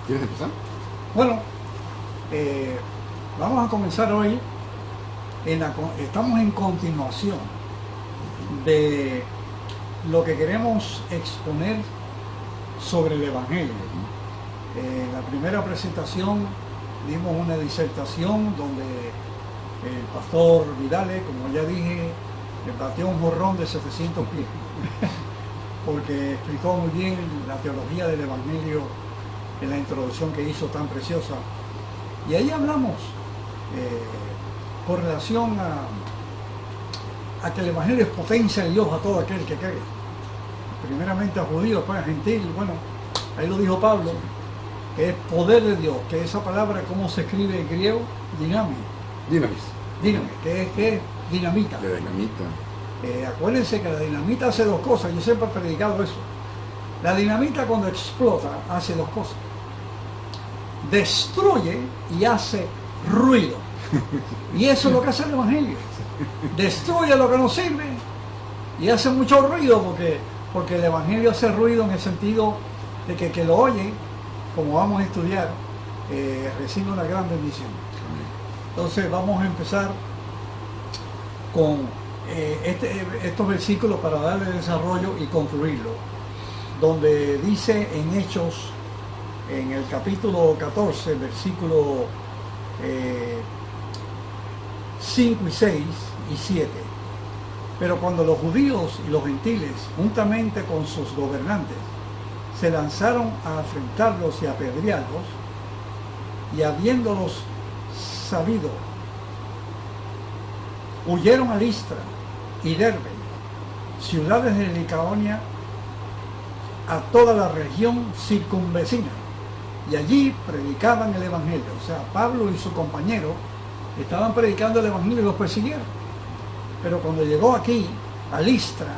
¿Quieres empezar? Bueno, vamos a comenzar hoy. Estamos en continuación de lo que queremos exponer sobre el Evangelio. En la primera presentación dimos una disertación donde el pastor Vidales, como ya dije, batió un jorrón de 700 pies, porque explicó muy bien la teología del Evangelio en la introducción que hizo tan preciosa. Y ahí hablamos con relación a que el Evangelio es potencia de Dios a todo aquel que cree. Primeramente a judíos, después a gentil. Bueno, ahí lo dijo Pablo, que es poder de Dios, que esa palabra, ¿cómo se escribe en griego? Dinamis, que es dinamita. De dinamita. Acuérdense que la dinamita hace dos cosas, yo siempre he predicado eso. La dinamita cuando explota hace dos cosas: destruye y hace ruido. Y eso es lo que hace el Evangelio. Destruye lo que no sirve y hace mucho ruido, porque el Evangelio hace ruido en el sentido de que lo oye, como vamos a estudiar, recibe una gran bendición. Entonces vamos a empezar con estos versículos para darle desarrollo y concluirlo, donde dice en Hechos, en el capítulo 14, versículo 5 y 6 y 7. Pero cuando los judíos y los gentiles, juntamente con sus gobernantes, se lanzaron a afrentarlos y a apedrearlos, y habiéndolos sabido, huyeron a Listra y Derbe, ciudades de Licaonia, a toda la región circunvecina, y allí predicaban el Evangelio. O sea, Pablo y su compañero estaban predicando el Evangelio y los persiguieron. Pero cuando llegó aquí, a Listra,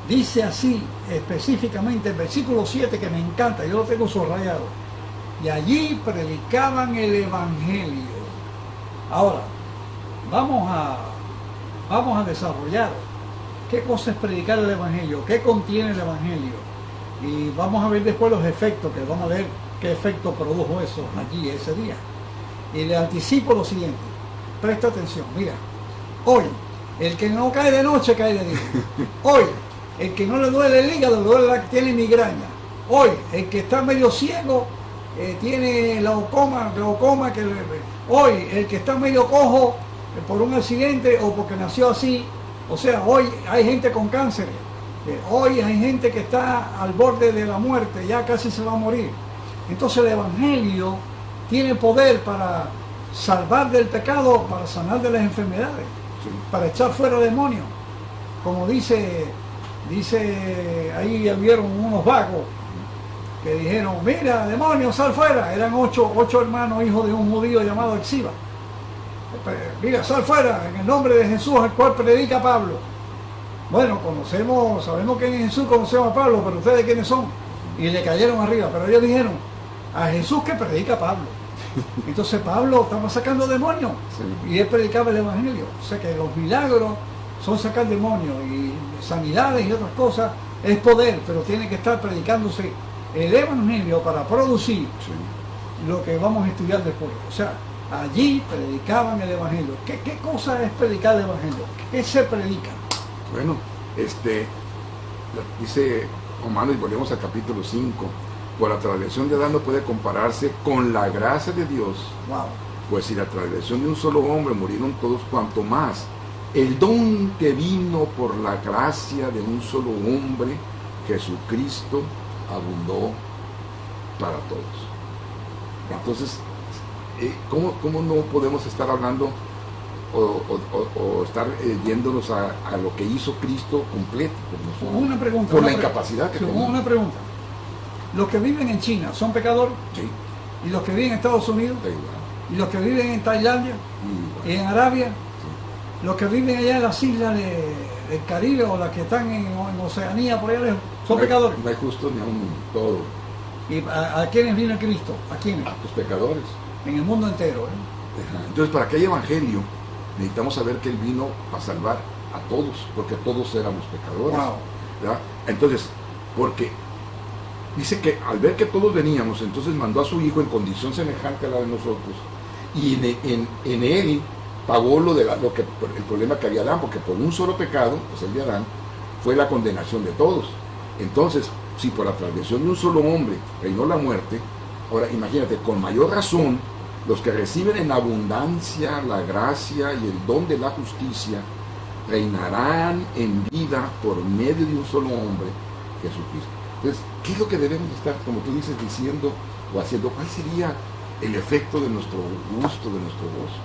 dice así específicamente el versículo 7, que me encanta, yo lo tengo subrayado: y allí predicaban el Evangelio. Ahora, vamos a desarrollar qué cosa es predicar el Evangelio, qué contiene el Evangelio, y vamos a ver después los efectos, que vamos a ver qué efecto produjo eso allí ese día. Y le anticipo lo siguiente, presta atención. Mira, hoy el que no cae de noche cae de día. Hoy el que no le duele el hígado, tiene migraña. Hoy el que está medio ciego tiene glaucoma. Hoy el que está medio cojo por un accidente o porque nació así. O sea, hoy hay gente con cáncer. Hoy hay gente que está al borde de la muerte, ya casi se va a morir. Entonces el Evangelio tiene poder para salvar del pecado, para sanar de las enfermedades, sí, para echar fuera demonios. Como dice ahí vieron unos vagos que dijeron: mira, demonio, sal fuera. Eran ocho hermanos, hijos de un judío llamado Exiba. Mira, sal fuera en el nombre de Jesús, al cual predica Pablo. Bueno, sabemos quién es Jesús, conocemos a Pablo, pero ustedes quiénes son. Y le cayeron arriba, pero ellos dijeron: a Jesús que predica Pablo. Entonces Pablo estaba sacando demonios, sí, y él predicaba el Evangelio. O sea que los milagros son sacar demonios, y sanidades y otras cosas es poder, pero tiene que estar predicándose el Evangelio para producir, sí, lo que vamos a estudiar después. O sea, allí predicaban el Evangelio. ¿Qué cosa es predicar el Evangelio? ¿Qué se predica? Bueno, dice Romanos, y volvemos al capítulo 5, por la transgresión de Adán no puede compararse con la gracia de Dios. Wow. Pues si la transgresión de un solo hombre murieron todos, cuanto más el don que vino por la gracia de un solo hombre, Jesucristo, abundó para todos. Entonces, ¿cómo no podemos estar hablando o estar yéndonos a lo que hizo Cristo completo por nosotros? Una pregunta. Por la incapacidad que tenemos. Una pregunta. ¿Los que viven en China son pecadores? Sí. ¿Y los que viven en Estados Unidos? Sí. ¿Y los que viven en Tailandia? Sí. ¿Y en Arabia? Sí. ¿Los que viven allá en las islas del Caribe o las que están en Oceanía, por allá lejos, son pecadores? No hay justo ni aún todo. ¿Y a quiénes vino Cristo? ¿A quiénes? A los pecadores. En el mundo entero. Entonces, para que haya evangelio, necesitamos saber que Él vino a salvar a todos, porque todos éramos pecadores. Wow. ¿Verdad? Entonces, porque Dice que al ver que todos veníamos, entonces mandó a su hijo en condición semejante a la de nosotros, y en él pagó el problema que había Adán, porque por un solo pecado, pues el de Adán, fue la condenación de todos. Entonces, si por la transgresión de un solo hombre reinó la muerte, ahora imagínate, con mayor razón, los que reciben en abundancia la gracia y el don de la justicia, reinarán en vida por medio de un solo hombre, Jesucristo. Entonces, ¿qué es lo que debemos estar, como tú dices, diciendo o haciendo? ¿Cuál sería el efecto de nuestro gusto, de nuestro gozo?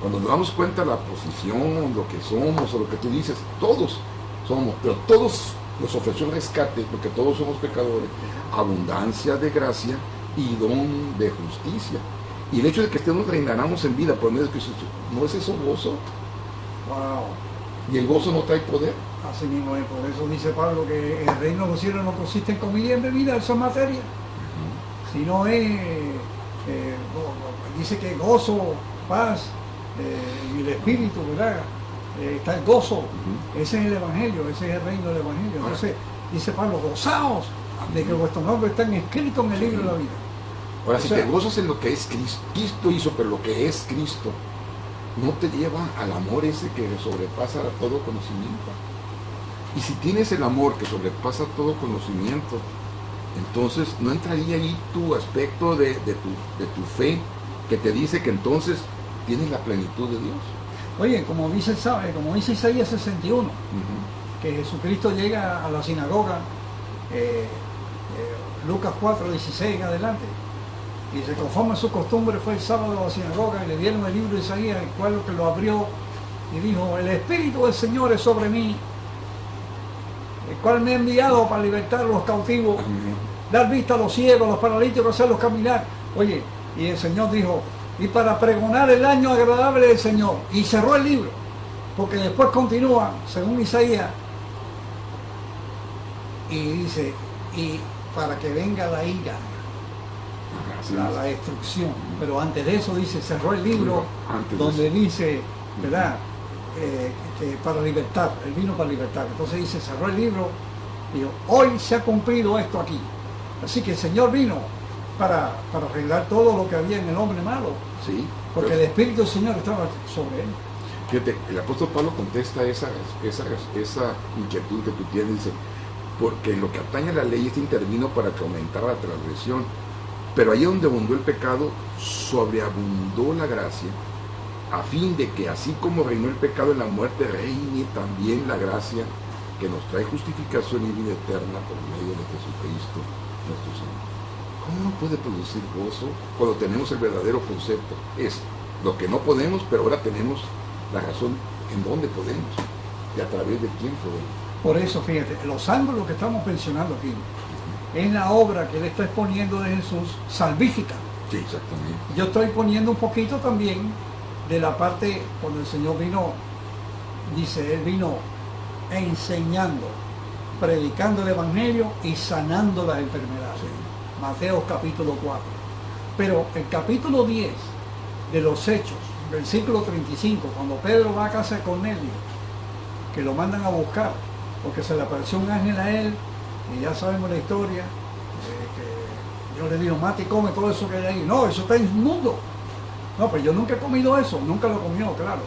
Cuando nos damos cuenta de la posición, lo que somos, o lo que tú dices, todos somos, pero todos nos ofreció el rescate, porque todos somos pecadores, abundancia de gracia y don de justicia. Y el hecho de que estemos reináramos en vida por medio de Cristo, ¿no es eso gozo? Wow. ¿Y el gozo no trae poder? Así mismo es, por eso dice Pablo que el reino de los cielos no consiste en comida y en bebida, eso es materia. Sino es, dice que gozo, paz, y el espíritu, ¿verdad? Está el gozo, ese es el evangelio, ese es el reino del evangelio. Entonces dice Pablo, gozaos de que vuestros nombres están escritos en el libro de la vida. Ahora, si te gozas en lo que es Cristo, Cristo hizo, pero lo que es Cristo no te lleva al amor ese que sobrepasa todo conocimiento. Y si tienes el amor que sobrepasa todo conocimiento, entonces no entraría ahí tu aspecto de tu fe, que te dice que entonces tienes la plenitud de Dios. Oye, como dice Isaías 61, que Jesucristo llega a la sinagoga, Lucas 4:16 en adelante, y se conforme a su costumbre fue el sábado a la sinagoga y le dieron el libro de Isaías, el cual que lo abrió y dijo: el Espíritu del Señor es sobre mí, el cual me ha enviado para libertar a los cautivos, dar vista a los ciegos, a los paralíticos, hacerlos caminar. Oye, y el Señor dijo: y para pregonar el año agradable del Señor. Y cerró el libro, porque después continúa, según Isaías, y dice: y para que venga la ira, la destrucción. Pero antes de eso dice, cerró el libro, donde dice, ¿verdad? Que para libertar, él vino para libertar. Entonces dice, cerró el libro, y dijo: hoy se ha cumplido esto aquí. Así que el Señor vino para arreglar todo lo que había en el hombre malo. Sí, porque el Espíritu del Señor estaba sobre él. Fíjate, el apóstol Pablo contesta esa inquietud que tú tienes, dice: porque en lo que atañe a la ley, intervino para que aumentara la transgresión, pero ahí donde abundó el pecado, sobreabundó la gracia, a fin de que así como reinó el pecado en la muerte, reine también la gracia que nos trae justificación y vida eterna por medio de Jesucristo nuestro Señor. ¿Cómo no puede producir gozo cuando tenemos el verdadero concepto? Es lo que no podemos, pero ahora tenemos la razón en dónde podemos y a través de quién podemos. Por eso, fíjate, los ángulos que estamos mencionando aquí es la obra que él está exponiendo de Jesús salvífica. Sí, exactamente. Yo estoy poniendo un poquito también de la parte cuando el Señor vino, dice, él vino enseñando, predicando el evangelio y sanando las enfermedades. Sí. Mateo capítulo 4. Pero el capítulo 10 de los Hechos, versículo 35, cuando Pedro va a casa de Cornelio, que lo mandan a buscar, porque se le apareció un ángel a él, y ya sabemos la historia, que Dios le dijo: mate y come todo eso que hay ahí. No, eso está inmundo. No, pues yo nunca he comido eso, nunca lo comió, claro.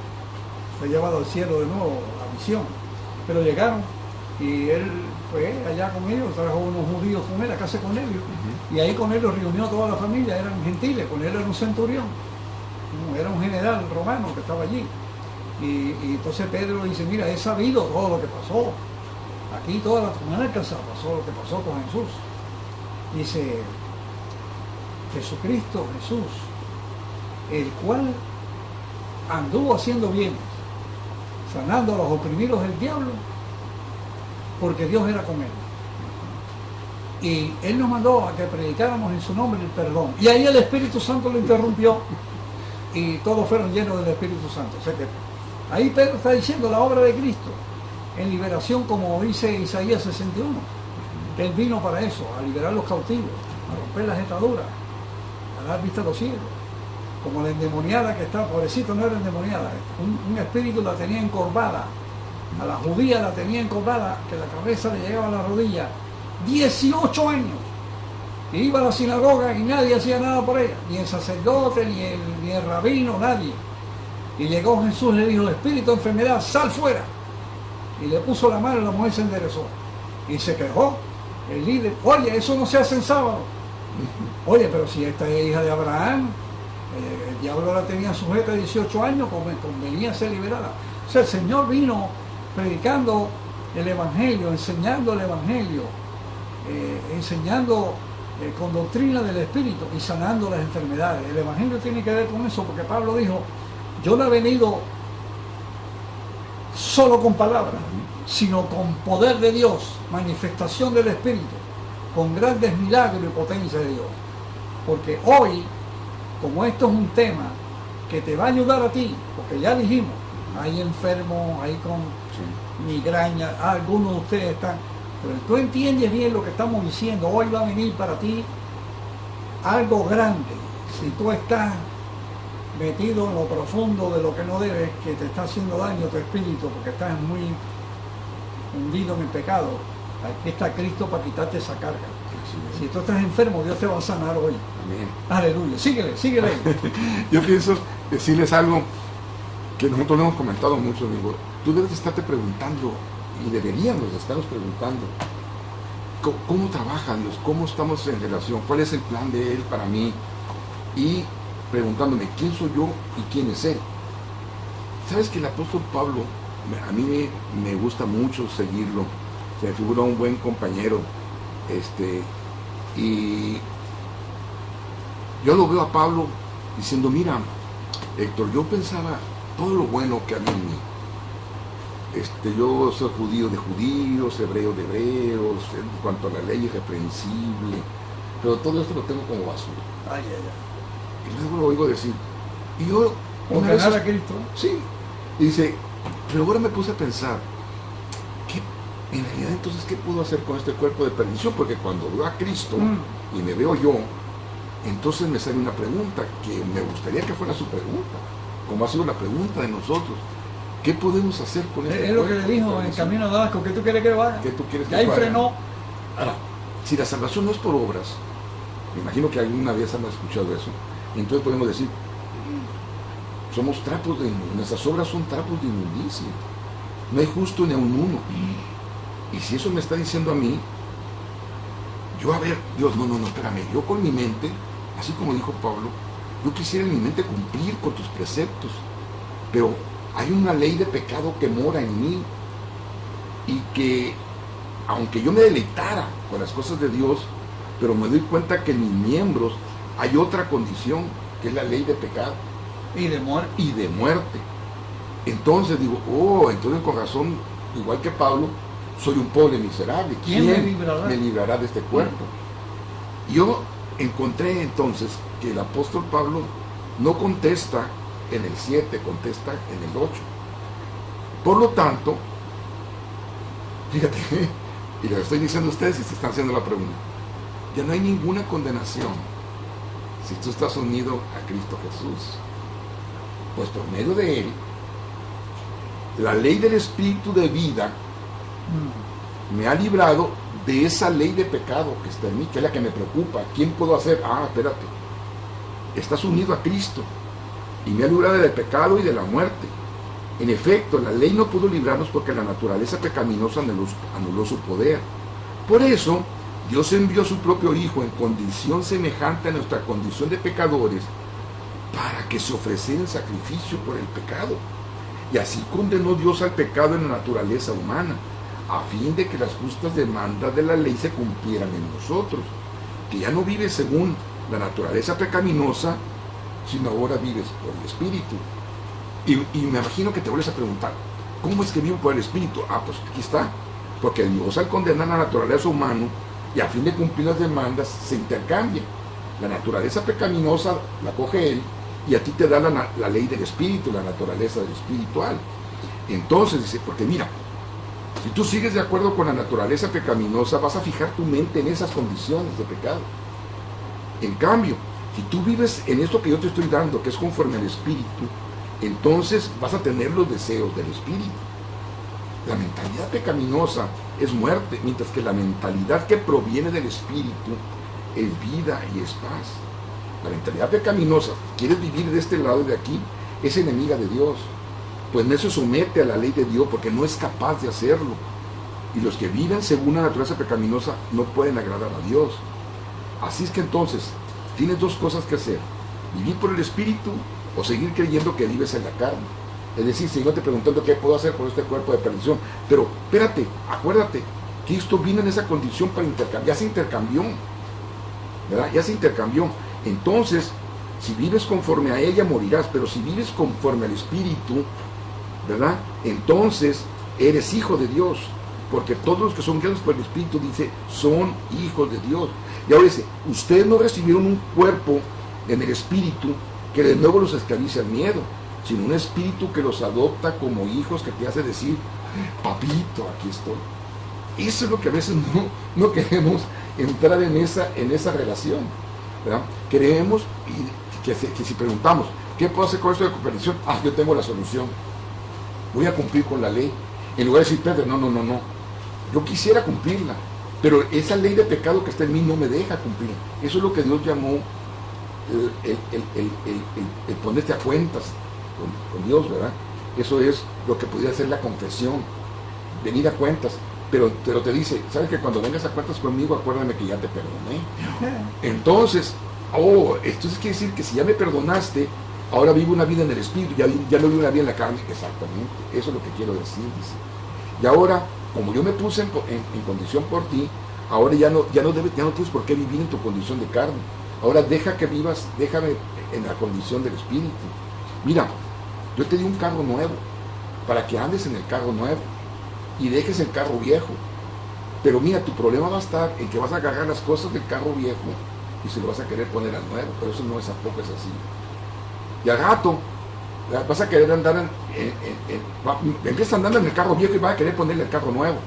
Fue llevado al cielo de nuevo, la visión. Pero llegaron, y él fue allá con ellos, trajo unos judíos con él a casa de Cornelio, y ahí Cornelio reunió a toda la familia, eran gentiles, Cornelio era un centurión, era un general romano que estaba allí. Y entonces Pedro dice: mira, he sabido todo lo que pasó. Aquí toda la semana pasó lo que pasó con Jesús. Dice: Jesucristo, Jesús, el cual anduvo haciendo bienes, sanando a los oprimidos del diablo, porque Dios era con él. Y él nos mandó a que predicáramos en su nombre el perdón. Y ahí el Espíritu Santo lo interrumpió y todos fueron llenos del Espíritu Santo. O sea que ahí Pedro está diciendo la obra de Cristo en liberación, como dice Isaías 61, que él vino para eso, a liberar los cautivos, a romper las ataduras, a dar vista a los ciegos. Como la endemoniada que está, pobrecito, no era endemoniada, un espíritu la tenía encorvada, a la judía la tenía encorvada, que la cabeza le llegaba a la rodilla, 18 años. Y iba a la sinagoga y nadie hacía nada por ella, ni el sacerdote, ni el rabino, nadie. Y llegó Jesús y le dijo, espíritu de enfermedad, sal fuera. Y le puso la mano y la mujer se enderezó. Y se quejó el líder, oye, eso no se hace en sábado. Oye, pero si esta es hija de Abraham, el diablo la tenía sujeta 18 años, convenía ser liberada. O sea, el Señor vino predicando el Evangelio, enseñando el Evangelio, enseñando con doctrina del Espíritu y sanando las enfermedades. El Evangelio tiene que ver con eso, porque Pablo dijo, yo no he venido solo con palabras, sino con poder de Dios, manifestación del Espíritu, con grandes milagros y potencia de Dios. Porque hoy, como esto es un tema que te va a ayudar a ti, porque ya dijimos, hay enfermos, hay con migraña, algunos de ustedes están, pero tú entiendes bien lo que estamos diciendo, hoy va a venir para ti algo grande. Si tú estás metido en lo profundo de lo que no debes, que te está haciendo daño a tu espíritu, porque estás muy hundido en el pecado, aquí está Cristo para quitarte esa carga. Si tú estás enfermo, Dios te va a sanar hoy. Amén. Aleluya. Síguele. Yo pienso decirles algo que nosotros le hemos comentado mucho, amigo. Tú debes estarte preguntando, y deberíamos estarnos preguntando, ¿cómo trabaja Dios? ¿Cómo estamos en relación? ¿Cuál es el plan de Él para mí? Y preguntándome, ¿quién soy yo y quién es Él? ¿Sabes que el apóstol Pablo, a mí me gusta mucho seguirlo? Se me figura un buen compañero. Y yo lo veo a Pablo diciendo, mira, Héctor, yo pensaba todo lo bueno que había en mí. Yo soy judío de judíos, hebreo de hebreos, en cuanto a la ley irreprensible, pero todo esto lo tengo como basura. Y luego lo oigo decir, y yo... ¿Por ganar a Cristo? Sí, y dice, pero ahora me puse a pensar, en realidad entonces, ¿qué puedo hacer con este cuerpo de perdición? Porque cuando veo a Cristo y me veo yo, entonces me sale una pregunta que me gustaría que fuera su pregunta, como ha sido la pregunta de nosotros. ¿Qué podemos hacer con este cuerpo? Es lo que le dijo en camino a Damasco, ¿qué tú quieres que vaya? ¿Qué tú quieres que ahí vaya? frenó. Ahora, si la salvación no es por obras, me imagino que alguna vez han escuchado eso, entonces podemos decir, somos trapos de inmundicia, nuestras obras son trapos de inmundicia, no hay justo ni a un uno. Y si eso me está diciendo a mí, yo a ver, Dios, no, espérame, yo con mi mente, así como dijo Pablo, yo quisiera en mi mente cumplir con tus preceptos, pero hay una ley de pecado que mora en mí y que, aunque yo me deleitara con las cosas de Dios, pero me doy cuenta que en mis miembros hay otra condición, que es la ley de pecado Y de muerte. Entonces digo, entonces con razón, igual que Pablo, soy un pobre miserable. ¿Quién me librará de este cuerpo? Yo encontré entonces que el apóstol Pablo no contesta en el 7, contesta en el 8. Por lo tanto, fíjate, y les estoy diciendo a ustedes y se están haciendo la pregunta, ya no hay ninguna condenación si tú estás unido a Cristo Jesús. Pues por medio de Él, la ley del Espíritu de vida me ha librado de esa ley de pecado que está en mí, que es la que me preocupa. ¿Quién puedo hacer? Espérate. Estás unido a Cristo y me ha librado del pecado y de la muerte. En efecto, la ley no pudo librarnos porque la naturaleza pecaminosa anuló su poder. Por eso, Dios envió a su propio Hijo en condición semejante a nuestra condición de pecadores para que se ofreciera en sacrificio por el pecado. Y así condenó Dios al pecado en la naturaleza humana, a fin de que las justas demandas de la ley se cumplieran en nosotros, que ya no vives según la naturaleza pecaminosa, sino ahora vives por el Espíritu. Y me imagino que te vuelves a preguntar, ¿cómo es que vivo por el Espíritu? Pues aquí está, porque Dios al condenar la naturaleza humana y a fin de cumplir las demandas se intercambia. La naturaleza pecaminosa la coge Él y a ti te da la ley del Espíritu, la naturaleza del espiritual. Entonces dice, porque mira, si tú sigues de acuerdo con la naturaleza pecaminosa, vas a fijar tu mente en esas condiciones de pecado. En cambio, si tú vives en esto que yo te estoy dando, que es conforme al Espíritu, entonces vas a tener los deseos del Espíritu. La mentalidad pecaminosa es muerte, mientras que la mentalidad que proviene del Espíritu es vida y es paz. La mentalidad pecaminosa, quieres vivir de este lado y de aquí, es enemiga de Dios, pues no se somete a la ley de Dios porque no es capaz de hacerlo. Y los que viven según la naturaleza pecaminosa no pueden agradar a Dios. Así es que entonces tienes dos cosas que hacer: vivir por el Espíritu o seguir creyendo que vives en la carne. Es decir, Señor te preguntando qué puedo hacer por este cuerpo de perdición. Pero espérate, acuérdate, Cristo vino en esa condición para intercambiar. Ya se intercambió, ¿verdad? Ya se intercambió. Entonces, si vives conforme a ella, morirás. Pero si vives conforme al Espíritu, ¿verdad? Entonces, eres hijo de Dios. Porque todos los que son guiados por el Espíritu, dice, son hijos de Dios. Y ahora dice, ustedes no recibieron un cuerpo en el Espíritu que de nuevo los esclavice al miedo, sino un Espíritu que los adopta como hijos, que te hace decir, papito, aquí estoy. Eso es lo que a veces no queremos entrar en esa relación, ¿verdad? Creemos que si preguntamos, ¿qué puedo hacer con esto de perdición? Yo tengo la solución. Voy a cumplir con la ley. En lugar de decir, Pedro, no. Yo quisiera cumplirla, pero esa ley de pecado que está en mí no me deja cumplir. Eso es lo que Dios llamó el ponerte a cuentas con Dios, ¿verdad? Eso es lo que pudiera ser la confesión, venir a cuentas. Pero te dice, ¿sabes que cuando vengas a cuentas conmigo, acuérdame que ya te perdoné? Entonces quiere decir que si ya me perdonaste, ahora vivo una vida en el Espíritu, ya no vivo una vida en la carne. Exactamente, eso es lo que quiero decir, dice. Y ahora, como yo me puse en condición por ti, ahora ya no tienes por qué vivir en tu condición de carne. Ahora déjame en la condición del Espíritu. Mira, yo te di un carro nuevo, para que andes en el carro nuevo, y dejes el carro viejo. Pero mira, tu problema va a estar en que vas a agarrar las cosas del carro viejo, y se lo vas a querer poner al nuevo, pero eso no es tampoco es así. Y al rato vas a querer andar empiezas andando en el carro viejo y vas a querer ponerle el carro nuevo.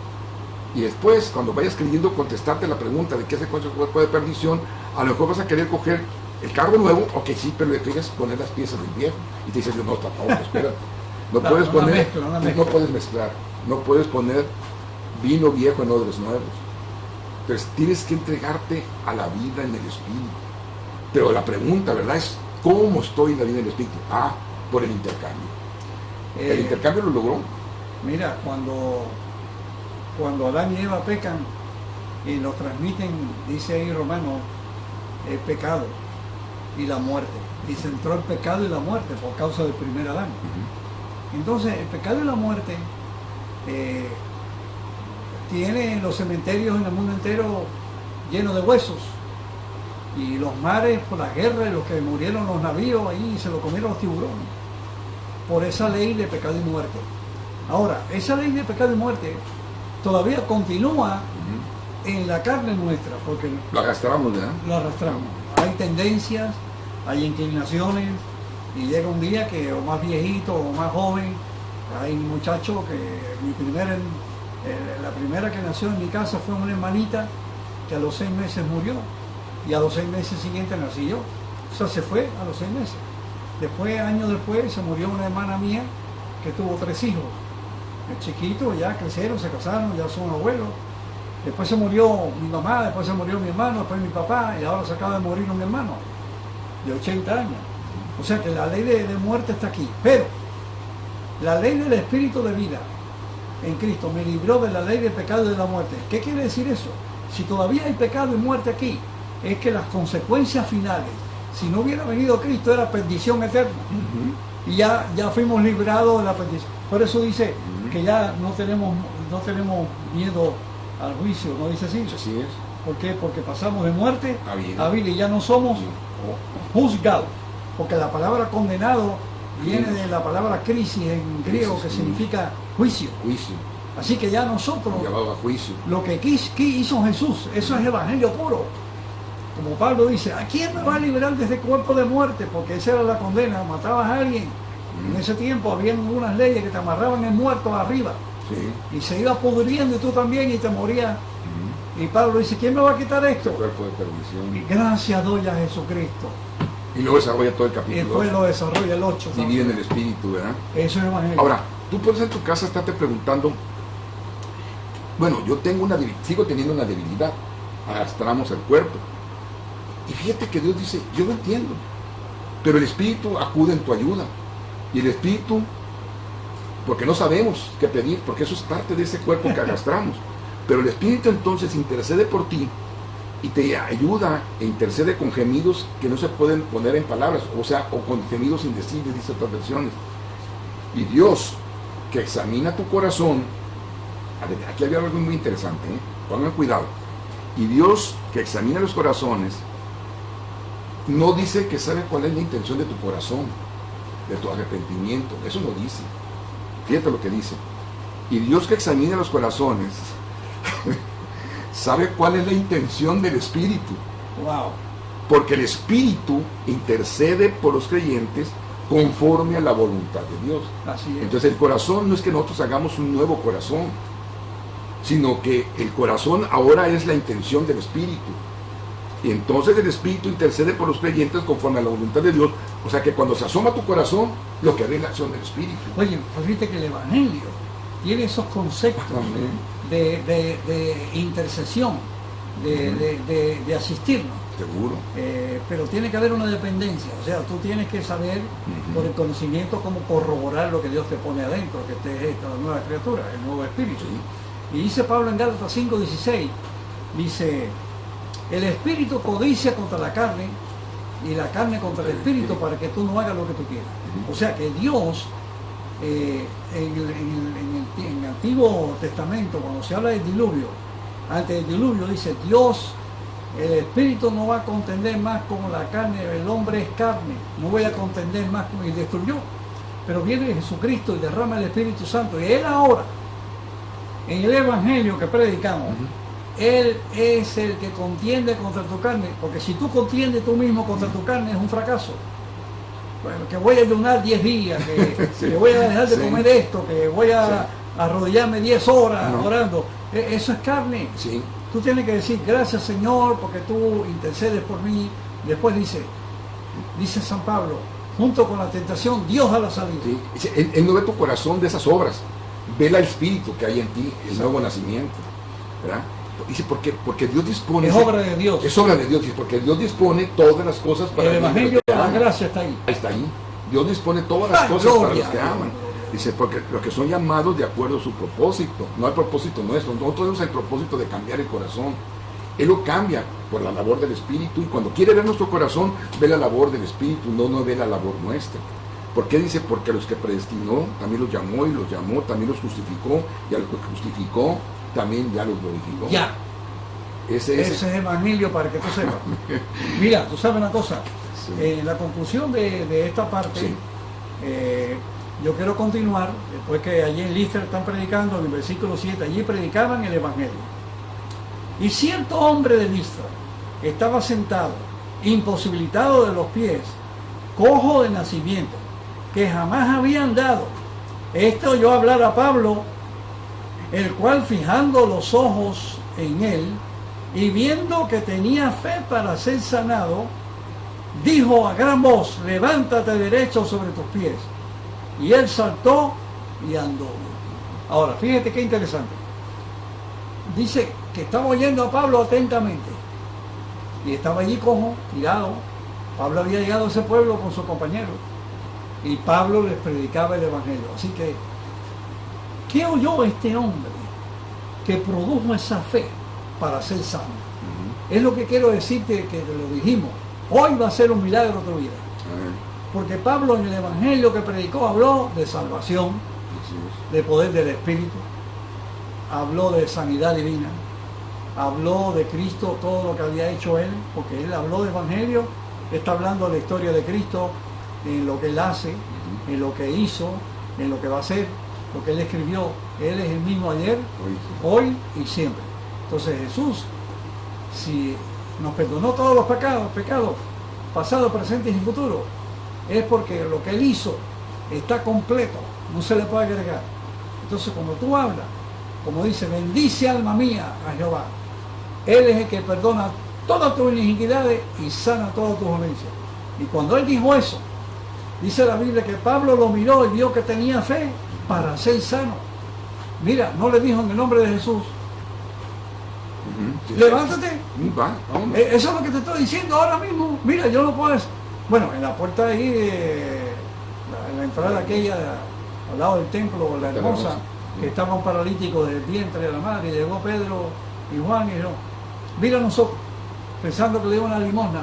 Y después, cuando vayas queriendo contestarte la pregunta de qué hace con su cuerpo de perdición, a lo mejor vas a querer coger el carro nuevo, ok, sí, pero le quieres poner las piezas del viejo. Y te dices, no, espera, no puedes mezclar, no puedes poner vino viejo en odres nuevos. Entonces tienes que entregarte a la vida en el Espíritu. Pero la pregunta, ¿verdad?, es ¿cómo estoy en la vida en el Espíritu? Por el intercambio. El intercambio lo logró. Mira, cuando Adán y Eva pecan y nos transmiten, dice ahí Romano, el pecado y la muerte. Y se entró el pecado y la muerte por causa del primer Adán. Entonces, el pecado y la muerte tiene los cementerios en el mundo entero llenos de huesos. Y los mares por la guerra, y los que murieron los navíos ahí se lo comieron los tiburones. Por esa ley de pecado y muerte. Ahora, esa ley de pecado y muerte todavía continúa en la carne nuestra, porque lo arrastramos, ¿verdad? Lo arrastramos. Hay tendencias, hay inclinaciones, y llega un día que o más viejito o más joven, hay un muchacho que la primera que nació en mi casa fue una hermanita que a los 6 meses murió, y a los 6 meses siguientes nací yo. O sea, se fue a los 6 meses. Después, años después, se murió una hermana mía que tuvo 3 hijos. El chiquito ya crecieron, se casaron, ya son abuelos. Después se murió mi mamá, después se murió mi hermano, después mi papá, y ahora se acaba de morir un hermano de 80 años. O sea que la ley de muerte está aquí. Pero la ley del espíritu de vida en Cristo me libró de la ley del pecado y de la muerte. ¿Qué quiere decir eso? Si todavía hay pecado y muerte aquí, es que las consecuencias finales, si no hubiera venido Cristo, era perdición eterna. Y ya fuimos librados de la perdición. Por eso dice que ya no tenemos miedo al juicio, ¿no dice así? Así es. ¿Por qué? Porque pasamos de muerte a vida y ya no somos juzgados. Porque la palabra condenado viene de la palabra crisis en griego, que significa juicio. Así que ya nosotros, juicio, lo que hizo Jesús, eso es evangelio puro. Como Pablo dice, ¿a quién me va a liberar de este cuerpo de muerte? Porque esa era la condena, matabas a alguien. En ese tiempo habían unas leyes que te amarraban el muerto arriba. Y se iba pudriendo y tú también y te morías. Y Pablo dice, ¿quién me va a quitar esto? Cuerpo de perdición. Y gracias doy a Jesucristo. Y luego desarrolla todo el capítulo. Y después lo desarrolla el 8. Divide en el espíritu, ¿verdad? Eso es evangelio. Ahora, tú puedes en tu casa estarte preguntando, Bueno, yo tengo sigo teniendo una debilidad. Arrastramos el cuerpo. Y fíjate que Dios dice, yo lo entiendo, pero el Espíritu acude en tu ayuda. Y el Espíritu, porque no sabemos qué pedir, porque eso es parte de ese cuerpo que arrastramos. Pero el Espíritu entonces intercede por ti y te ayuda e intercede con gemidos que no se pueden poner en palabras, o sea, o con gemidos indecibles, dice otras versiones. Y Dios, que examina tu corazón, aquí había algo muy interesante, pongan cuidado. Y Dios, que examina los corazones, no dice que sabe cuál es la intención de tu corazón, de tu arrepentimiento, eso no dice. Fíjate lo que dice. Y Dios, que examina los corazones, sabe cuál es la intención del Espíritu. Wow. Porque el Espíritu intercede por los creyentes conforme a la voluntad de Dios. Así es. Entonces el corazón no es que nosotros hagamos un nuevo corazón, sino que el corazón ahora es la intención del Espíritu. Y entonces el Espíritu intercede por los creyentes conforme a la voluntad de Dios. O sea que cuando se asoma tu corazón, lo que ve es la acción del Espíritu. Oye, pues fíjate que el Evangelio tiene esos conceptos de intercesión, de asistirnos. Seguro. Pero tiene que haber una dependencia. O sea, tú tienes que saber por el conocimiento cómo corroborar lo que Dios te pone adentro, que te es esta nueva criatura, el nuevo Espíritu. Sí. Y dice Pablo en Gálatas 5:16, dice, el Espíritu codicia contra la carne y la carne contra el Espíritu para que tú no hagas lo que tú quieras. O sea que Dios, en el Antiguo Testamento, cuando se habla del diluvio, antes del diluvio dice, Dios, el Espíritu no va a contender más con la carne, el hombre es carne, no voy a contender más con, y destruyó. Pero viene Jesucristo y derrama el Espíritu Santo, y Él ahora, en el Evangelio que predicamos, Él es el que contiende contra tu carne, porque si tú contiendes tú mismo contra tu carne es un fracaso. Bueno, que voy a ayunar 10 días, que voy a dejar de comer esto, que voy a arrodillarme 10 horas orando, eso es carne. Sí. Tú tienes que decir, gracias Señor, porque tú intercedes por mí. Después dice San Pablo, junto con la tentación, Dios a la salida. Sí. Él no ve tu corazón de esas obras, ve el espíritu que hay en ti, el nuevo nacimiento, ¿verdad? Dice, porque Dios dispone... Es obra de Dios. Es obra de Dios, dice, porque Dios dispone todas las cosas para... El Evangelio de la gracia está ahí. Está ahí. Dios dispone todas las cosas para los que aman. Dice, porque los que son llamados de acuerdo a su propósito, no al propósito nuestro. Nosotros tenemos el propósito de cambiar el corazón. Él lo cambia por la labor del Espíritu, y cuando quiere ver nuestro corazón, ve la labor del Espíritu, no ve la labor nuestra. ¿Por qué dice? Porque a los que predestinó, también los llamó, y los llamó, también los justificó, y a los que justificó, también ya los glorificó. Ya. Ese es Evangelio, para que tú sepas. Mira, tú sabes una cosa, en la conclusión de esta parte, yo quiero continuar, después que allí en Listra están predicando, en el versículo 7, allí predicaban el Evangelio. Y cierto hombre de Listra estaba sentado, imposibilitado de los pies, cojo de nacimiento, que jamás había andado. Esto oyó hablar a Pablo, el cual, fijando los ojos en él y viendo que tenía fe para ser sanado, dijo a gran voz, levántate derecho sobre tus pies. Y él saltó y andó. Ahora, fíjate qué interesante. Dice que estaba oyendo a Pablo atentamente. Y estaba allí cojo, tirado. Pablo había llegado a ese pueblo con sus compañeros. Y Pablo les predicaba el Evangelio. Así que, ¿qué oyó este hombre que produjo esa fe para ser sano? Es lo que quiero decirte, que te lo dijimos. Hoy va a ser un milagro tu vida. Porque Pablo en el Evangelio que predicó habló de salvación, de poder del Espíritu, habló de sanidad divina, habló de Cristo, todo lo que había hecho él, porque él habló de Evangelio, está hablando de la historia de Cristo, en lo que él hace, en lo que hizo, en lo que va a hacer, lo que él escribió. Él es el mismo ayer, hoy y siempre. Entonces Jesús, si nos perdonó todos los pecados, pasados, presentes y futuros, es porque lo que él hizo está completo, no se le puede agregar. Entonces cuando tú hablas, como dice, bendice alma mía a Jehová, él es el que perdona todas tus iniquidades y sana todas tus dolencias. Y cuando él dijo eso, dice la Biblia que Pablo lo miró y vio que tenía fe para ser sano. Mira, no le dijo en el nombre de Jesús, Sí, levántate. sí. Va, vámonos. Eso es lo que te estoy diciendo ahora mismo. Mira, yo no puedo. Bueno, en la puerta ahí, en la entrada aquella, al lado del templo, la hermosa, que estaba un paralítico del vientre de la madre, y llegó Pedro y Juan y dijeron, mira nosotros, pensando que le iban a limosna.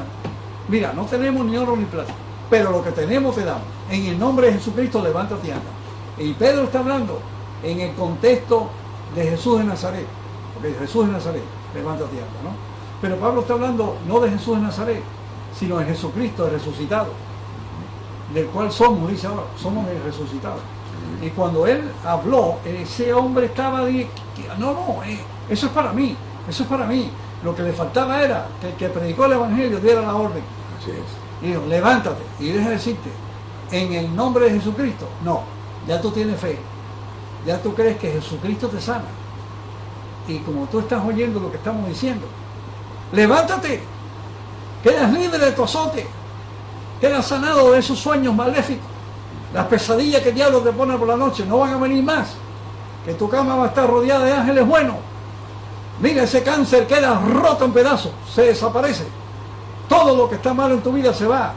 Mira, no tenemos ni oro ni plata, pero lo que tenemos te damos. En el nombre de Jesucristo, levántate y anda. Y Pedro está hablando en el contexto de Jesús de Nazaret, porque Jesús de Nazaret, levántate y anda, ¿no? Pero Pablo está hablando no de Jesús de Nazaret, sino de Jesucristo, el resucitado, del cual somos, dice ahora, somos el resucitado. Y cuando él habló, ese hombre estaba eso es para mí, eso es para mí. Lo que le faltaba era que el que predicó el Evangelio diera la orden. Así es. Y dijo, levántate y deja de decirte, en el nombre de Jesucristo. No, ya tú tienes fe, ya tú crees que Jesucristo te sana. Y como tú estás oyendo lo que estamos diciendo, levántate, quedas libre de tu azote, quedas sanado de esos sueños maléficos. Las pesadillas que el diablo te pone por la noche no van a venir más, que tu cama va a estar rodeada de ángeles buenos. Mira, ese cáncer queda roto en pedazos, se desaparece. Todo lo que está malo en tu vida se va,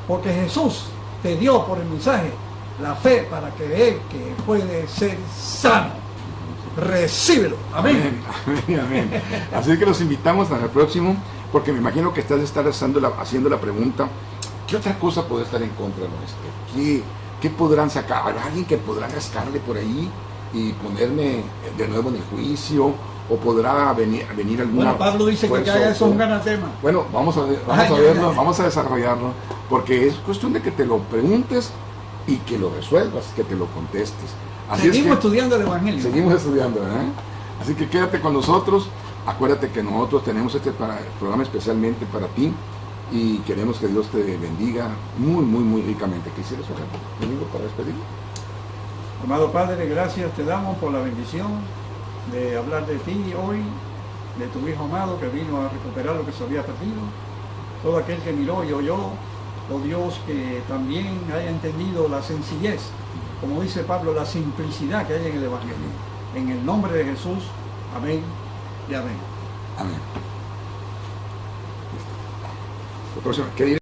porque Jesús te dio por el mensaje la fe para creer que puede ser sano. Recíbelo. Amén. Amén, amén. Así que los invitamos al próximo, porque me imagino que estás haciendo la pregunta, ¿qué otra cosa puede estar en contra nuestra? ¿Qué podrán sacar? ¿Habrá alguien que podrá rascarle por ahí y ponerme de nuevo en el juicio? ¿O podrá venir alguna... Bueno, Pablo dice que haga eso un gran tema. Bueno, vamos a verlo, vamos a desarrollarlo, porque es cuestión de que te lo preguntes y que lo resuelvas, que te lo contestes. Seguimos estudiando el Evangelio. Seguimos estudiando, ¿eh? Así que quédate con nosotros. Acuérdate que nosotros tenemos este programa especialmente para ti y queremos que Dios te bendiga muy, muy, muy ricamente. ¿Quisieras orar conmigo para despedir? Amado Padre, gracias te damos por la bendición de hablar de ti hoy, de tu Hijo amado que vino a recuperar lo que se había perdido. Todo aquel que miró y oyó, oh Dios, que también haya entendido la sencillez, como dice Pablo, la simplicidad que hay en el Evangelio. En el nombre de Jesús, amén y amén. Amén. ¿Qué